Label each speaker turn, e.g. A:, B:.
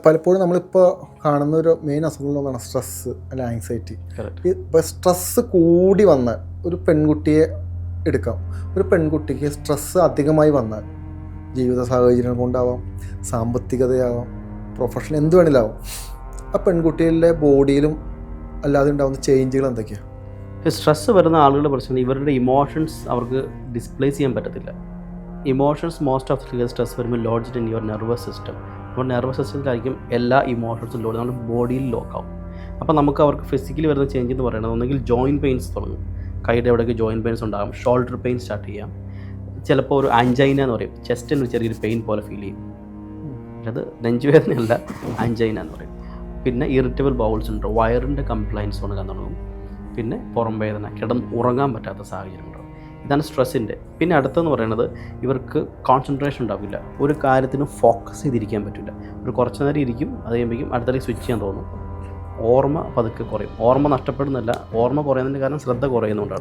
A: പലപ്പോഴും നമ്മളിപ്പോൾ കാണുന്ന ഒരു മെയിൻ അസുഖം എന്നാണ് സ്ട്രെസ്സ് അല്ല ആങ്സൈറ്റി. ഇപ്പോൾ സ്ട്രെസ്സ് കൂടി വന്നാൽ ഒരു പെൺകുട്ടിയെ എടുക്കാം. ഒരു പെൺകുട്ടിക്ക് സ്ട്രെസ്സ് അധികമായി വന്നാൽ ജീവിത സാഹചര്യങ്ങൾ കൊണ്ടാവാം, സാമ്പത്തികതയാവാം, പ്രൊഫഷൻ എന്ത് വേണമെങ്കിലാവും, ആ പെൺകുട്ടികളുടെ ബോഡിയിലും അല്ലാതെ ഉണ്ടാകുന്ന ചേഞ്ചുകൾ എന്തൊക്കെയാണ്?
B: സ്ട്രെസ്സ് വരുന്ന ആളുകളുടെ പ്രശ്നം ഇവരുടെ ഇമോഷൻസ് അവർക്ക് ഡിസ്പ്ലേസ് ചെയ്യാൻ പറ്റത്തില്ല. Emotions most of the stress വരുമ്പോൾ lodged in your nervous system. നമ്മുടെ നെർവസ് സിസ്റ്റത്തിലായിരിക്കും എല്ലാ ഇമോഷൻസും ലോഡ്, നമ്മുടെ ബോഡിയിൽ ലോക്കാവും. അപ്പോൾ നമുക്ക് അവർക്ക് ഫിസിക്കലി വരുന്ന ചേഞ്ച് എന്ന് പറയുന്നത് ഒന്നെങ്കിൽ ജോയിൻറ്റ് പെയിൻസ് തുടങ്ങും, കൈയുടെ എവിടെയൊക്കെ ജോയിൻറ്റ് പെയിൻസ് ഉണ്ടാകും, ഷോൾഡർ പെയിൻ സ്റ്റാർട്ട് ചെയ്യാം, ചിലപ്പോൾ ഒരു ആൻജൈന എന്ന് പറയും, ചെസ്റ്റിന് ചെറിയൊരു പെയിൻ പോലെ ഫീൽ ചെയ്യും. അത് നെഞ്ചുവേദനയല്ല, ആൻജൈന എന്ന് പറയും. പിന്നെ ഇറിറ്റബിൾ ബൗൾ സിൻഡ്രോം, വയറിൻ്റെ കംപ്ലൈൻസ് തുടങ്ങാൻ തുടങ്ങും. പിന്നെ പുറം വേദന, കിടന്ന് ഉറങ്ങാൻ പറ്റാത്ത സാഹചര്യം ഉണ്ടാകും. ഇതാണ് സ്ട്രെസ്സിൻ്റെ. പിന്നെ അടുത്തെന്ന് പറയുന്നത് ഇവർക്ക് കോൺസെൻട്രേഷൻ ഉണ്ടാവില്ല, ഒരു കാര്യത്തിനും ഫോക്കസ് ചെയ്തിരിക്കാൻ പറ്റില്ല. ഒരു കുറച്ച് നേരം ഇരിക്കും, അത് കഴിയുമ്പോഴേക്കും അടുത്തേക്ക് സ്വിച്ച് ചെയ്യാൻ തോന്നും. ഓർമ്മ പതുക്കെ കുറയും. ഓർമ്മ നഷ്ടപ്പെടുന്നില്ല, ഓർമ്മ കുറയുന്നതിൻ്റെ കാരണം ശ്രദ്ധ കുറയുന്നതുകൊണ്ടാണ്.